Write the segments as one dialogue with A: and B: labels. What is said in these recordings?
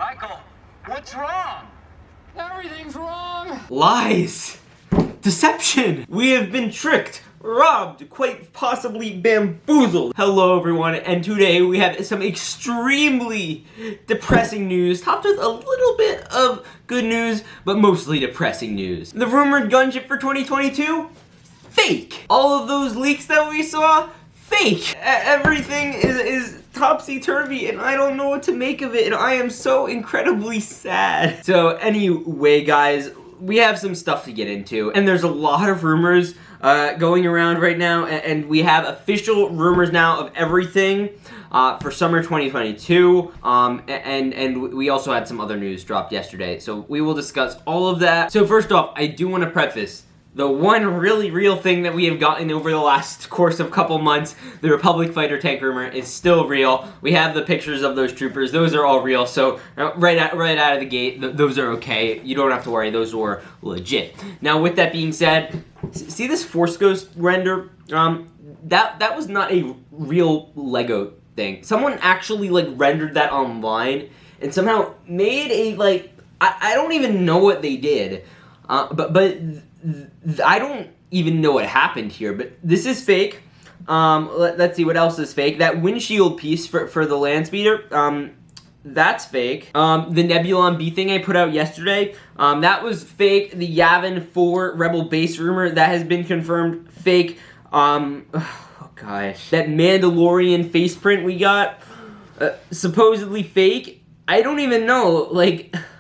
A: Michael, what's wrong?
B: Everything's wrong!
C: Lies! Deception! We have been tricked, robbed, quite possibly bamboozled. Hello everyone, and today we have some extremely depressing news, topped with a little bit of good news, but mostly depressing news. The rumored gunship for 2022? Fake! All of those leaks that we saw? Fake! Everything is topsy-turvy, and I don't know what to make of it, and I am so incredibly sad. So anyway, guys, we have some stuff to get into, and there's a lot of rumors going around right now, and we have official rumors now of everything for summer 2022, and we also had some other news dropped yesterday, so we will discuss all of that. So first off, I do want to preface, the one really real thing that we have gotten over the last course of couple months, the Republic fighter tank rumor, is still real. We have the pictures of those troopers. Those are all real. So right out of the gate, those are okay. You don't have to worry. Those were legit. Now, with that being said, see this Force Ghost render? That was not a real Lego thing. Someone actually rendered that online and somehow made a I don't even know what they did, but I don't even know what happened here, but this is fake. Let's see what else is fake. That windshield piece for the land speeder, that's fake. The Nebulon B thing I put out yesterday, that was fake. The Yavin 4 Rebel base rumor, that has been confirmed, fake. Oh gosh. That Mandalorian face print we got, supposedly fake. I don't even know,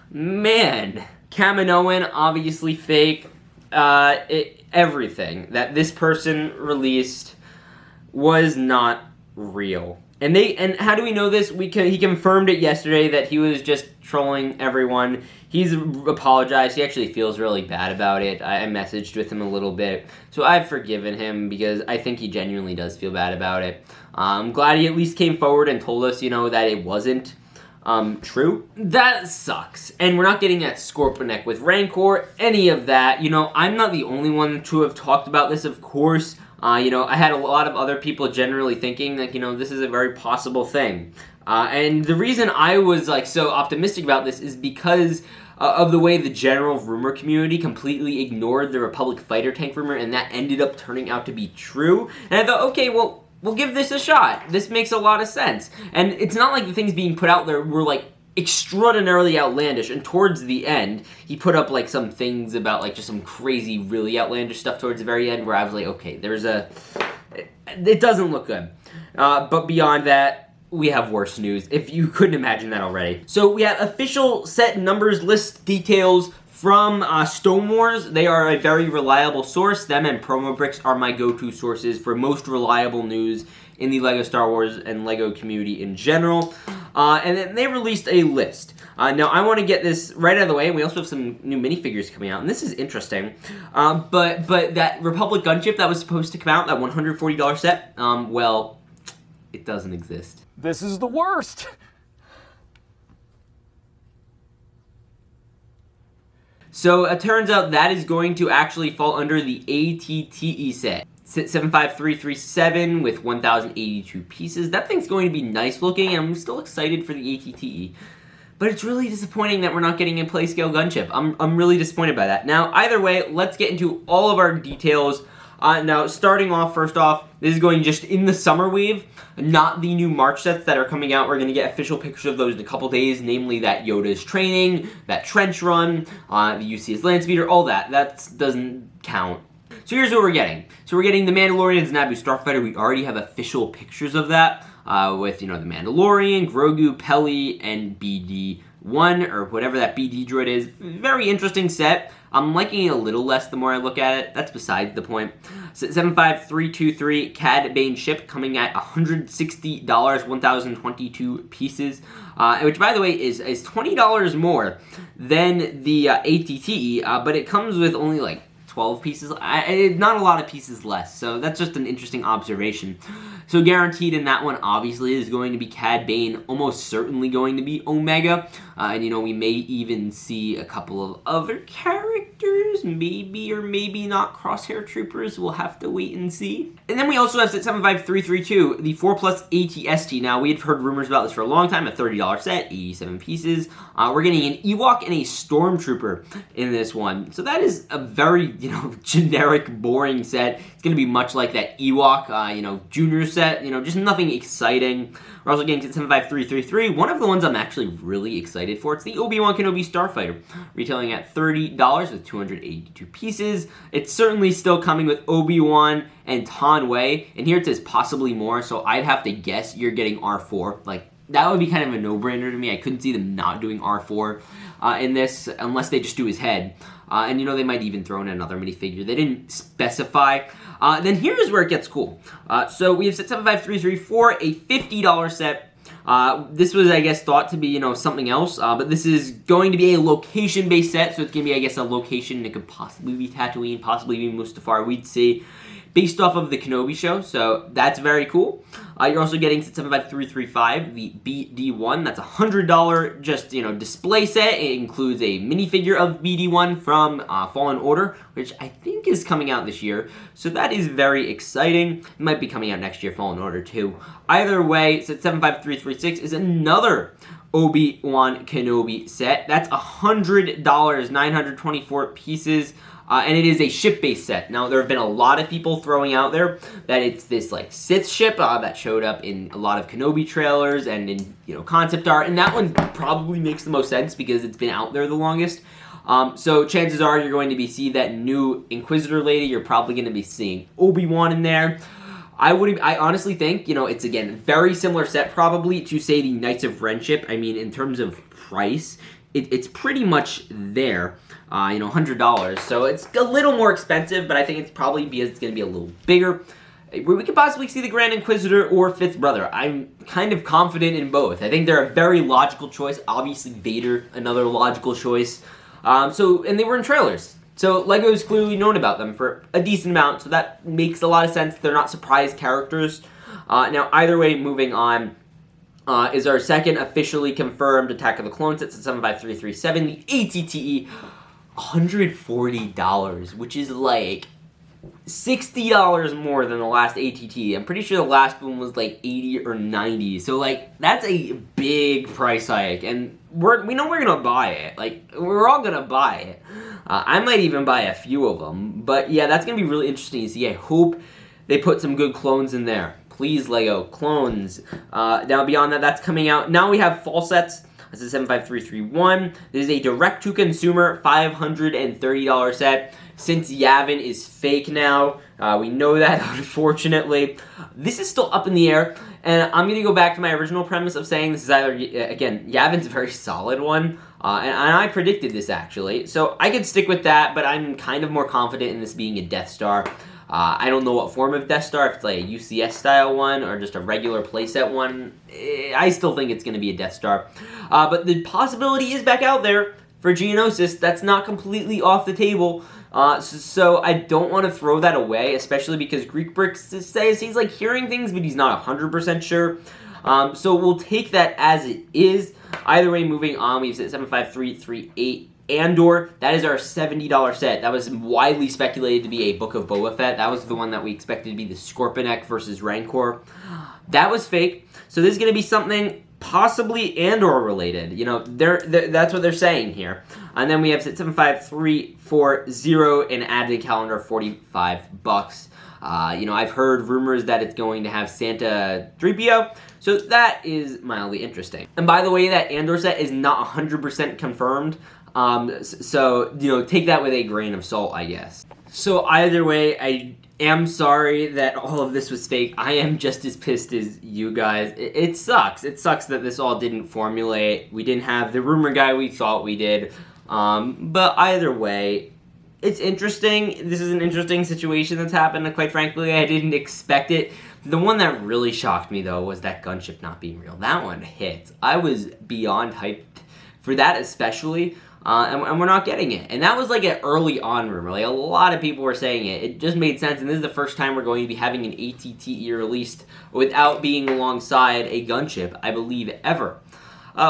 C: man. Kaminoan, obviously fake. Everything that this person released was not real. And how do we know this? He confirmed it yesterday that he was just trolling everyone. He's apologized. He actually feels really bad about it. I messaged with him a little bit. So I've forgiven him because I think he genuinely does feel bad about it. I'm glad he at least came forward and told us, that it wasn't true. That sucks. And we're not getting that Scorpionek with Rancor, any of that. I'm not the only one to have talked about this, of course. I had a lot of other people generally thinking that, this is a very possible thing. And the reason I was, so optimistic about this is because of the way the general rumor community completely ignored the Republic fighter tank rumor, and that ended up turning out to be true. And I thought, okay, well, we'll give this a shot. This makes a lot of sense. And it's not like the things being put out there were, extraordinarily outlandish. And towards the end, he put up, some things about, just some crazy, really outlandish stuff towards the very end where I was like, okay, it doesn't look good. But beyond that, we have worse news, if you couldn't imagine that already. So we have official set numbers list details from Stone Wars. They are a very reliable source. Them and Promo Bricks are my go-to sources for most reliable news in the LEGO Star Wars and LEGO community in general. And then they released a list. Now, I want to get this right out of the way. We also have some new minifigures coming out, and this is interesting. But that Republic Gunship that was supposed to come out, that $140 set, well, it doesn't exist.
B: This is the worst!
C: So it turns out that is going to actually fall under the ATTE set. 75337 with 1,082 pieces. That thing's going to be nice looking, and I'm still excited for the ATTE. But it's really disappointing that we're not getting a play scale gunship. I'm really disappointed by that. Now, either way, let's get into all of our details. Now, starting off, first off, this is going just in the summer wave, not the new March sets that are coming out. We're going to get official pictures of those in a couple days, namely that Yoda's training, that trench run, the UCS land speeder, all that. That doesn't count. So here's what we're getting. So we're getting the Mandalorian's Naboo Starfighter. We already have official pictures of that with, the Mandalorian, Grogu, Peli, and BD-1, or whatever that BD droid is. Very interesting set. I'm liking it a little less the more I look at it. That's besides the point. 75323 Cad Bane ship coming at $160, 1,022 pieces, which by the way is $20 more than the ATTE, but it comes with only 12 pieces, not a lot of pieces less, so that's just an interesting observation. So guaranteed in that one, obviously, is going to be Cad Bane, almost certainly going to be Omega, and we may even see a couple of other characters, troopers, maybe or maybe not crosshair troopers. We'll have to wait and see. And then we also have set 75332, the 4 plus ATST. Now, we had heard rumors about this for a long time, a $30 set, 87 pieces. We're getting an Ewok and a Stormtrooper in this one. So that is a very, generic, boring set. It's going to be much like that Ewok, junior set, just nothing exciting. We're also getting to 75333, one of the ones I'm actually really excited for. It's the Obi-Wan Kenobi Starfighter, retailing at $30 with 282 pieces. It's certainly still coming with Obi-Wan and Tan Wei, and here it says possibly more, so I'd have to guess you're getting R4. Like, that would be kind of a no-brainer to me. I couldn't see them not doing R4 in this, unless they just do his head. And they might even throw in another minifigure. They didn't specify. Then here's where it gets cool. So we have set 75334, a $50 set. This was, I guess, thought to be, something else. But this is going to be a location-based set. So it's going to be, I guess, a location. It could possibly be Tatooine, possibly be Mustafar. We'd see. Based off of the Kenobi show, so that's very cool. You're also getting 75335, the BD1. That's a $100 just, display set. It includes a minifigure of BD1 from Fallen Order, which I think is coming out this year. So that is very exciting. It might be coming out next year, Fallen Order 2. Either way, set 75336 is another Obi-Wan Kenobi set. That's $100, 924 pieces. And it is a ship-based set. Now, there have been a lot of people throwing out there that it's this, Sith ship that showed up in a lot of Kenobi trailers and in, concept art. And that one probably makes the most sense because it's been out there the longest. So chances are you're going to be seeing that new Inquisitor lady. You're probably going to be seeing Obi-Wan in there. I honestly think, it's, again, very similar set probably to, say, the Knights of Ren ship. I mean, in terms of price, it's pretty much there. $100. So it's a little more expensive, but I think it's probably because it's going to be a little bigger. We could possibly see the Grand Inquisitor or Fifth Brother. I'm kind of confident in both. I think they're a very logical choice. Obviously, Vader, another logical choice. And they were in trailers. So Lego's clearly known about them for a decent amount, so that makes a lot of sense. They're not surprise characters. Now, either way, moving on. Is our second officially confirmed Attack of the Clones set, 75337, the ATTE. $140, which is like $60 more than the last ATT. I'm pretty sure the last one was like 80 or 90. So that's a big price hike, and we know we're gonna buy it. We're all gonna buy it. I might even buy a few of them. But yeah, that's gonna be really interesting to see. I hope they put some good clones in there. Please, Lego, clones. Now beyond that, that's coming out. Now we have fall sets. This is 75331. This is a direct-to-consumer $530 set. Since Yavin is fake now, we know that, unfortunately. This is still up in the air, and I'm going to go back to my original premise of saying this is either, again, Yavin's a very solid one, and I predicted this, actually. So I could stick with that, but I'm kind of more confident in this being a Death Star. I don't know what form of Death Star, if it's like a UCS-style one or just a regular playset one. I still think it's going to be a Death Star. But the possibility is back out there for Geonosis. That's not completely off the table. So I don't want to throw that away, especially because Greek Bricks says he's hearing things, but he's not 100% sure. So we'll take that as it is. Either way, moving on, we've set 75338. Andor, that is our $70 set. That was widely speculated to be a Book of Boba Fett. That was the one that we expected to be the Scorpionic versus Rancor. That was fake. So this is going to be something possibly Andor related. That's what they're saying here. And then we have set 75340 and added calendar $45. I've heard rumors that it's going to have Santa 3PO. So that is mildly interesting. And by the way, that Andor set is not 100% confirmed. So, take that with a grain of salt, I guess. So either way, I am sorry that all of this was fake. I am just as pissed as you guys. It sucks. It sucks that this all didn't formulate. We didn't have the rumor guy we thought we did. But either way, it's interesting. This is an interesting situation that's happened, and quite frankly, I didn't expect it. The one that really shocked me, though, was that Gunship not being real. That one hit. I was beyond hyped for that especially. And we're not getting it. And that was an early on rumor. A lot of people were saying it. It just made sense, and this is the first time we're going to be having an ATTE released without being alongside a gunship, I believe, ever.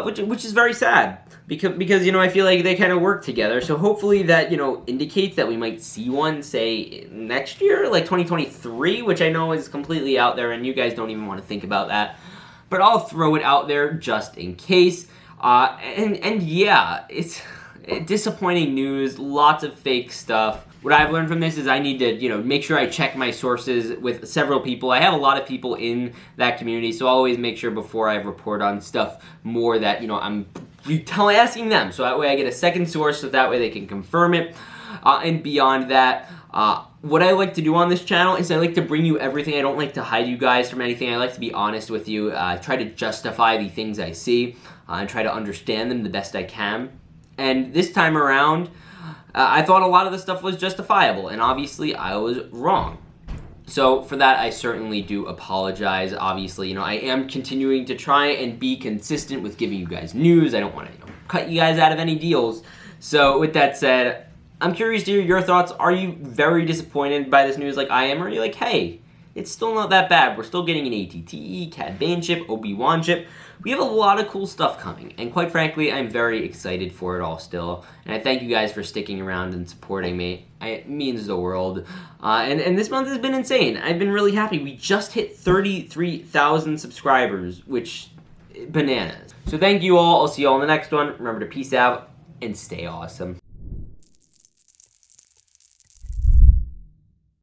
C: which is very sad. Because you know, I feel like they kind of work together, so hopefully that, you know, indicates that we might see one, say, next year, like 2023, which I know is completely out there, and you guys don't even want to think about that. But I'll throw it out there just in case. And yeah, it's disappointing news, lots of fake stuff. What I've learned from this is I need to, you know, make sure I check my sources with several people. I have a lot of people in that community, so I'll always make sure before I report on stuff more that, you know, I'm asking them, so that way I get a second source, so that way they can confirm it. And beyond that, what I like to do on this channel is I like to bring you everything. I don't like to hide you guys from anything. I like to be honest with you. Try to justify the things I see and try to understand them the best I can. And this time around, I thought a lot of the stuff was justifiable, and obviously I was wrong. So for that, I certainly do apologize. Obviously, you know, I am continuing to try and be consistent with giving you guys news. I don't want to, you know, cut you guys out of any deals. So with that said, I'm curious to hear your thoughts. Are you very disappointed by this news like I am? Or are you like, hey, it's still not that bad. We're still getting an ATT, Cad Bane ship, Obi-Wan ship. We have a lot of cool stuff coming, and quite frankly, I'm very excited for it all still. And I thank you guys for sticking around and supporting me. It means the world. And this month has been insane. I've been really happy. We just hit 33,000 subscribers, which, bananas. So thank you all. I'll see you all in the next one. Remember to peace out and stay awesome.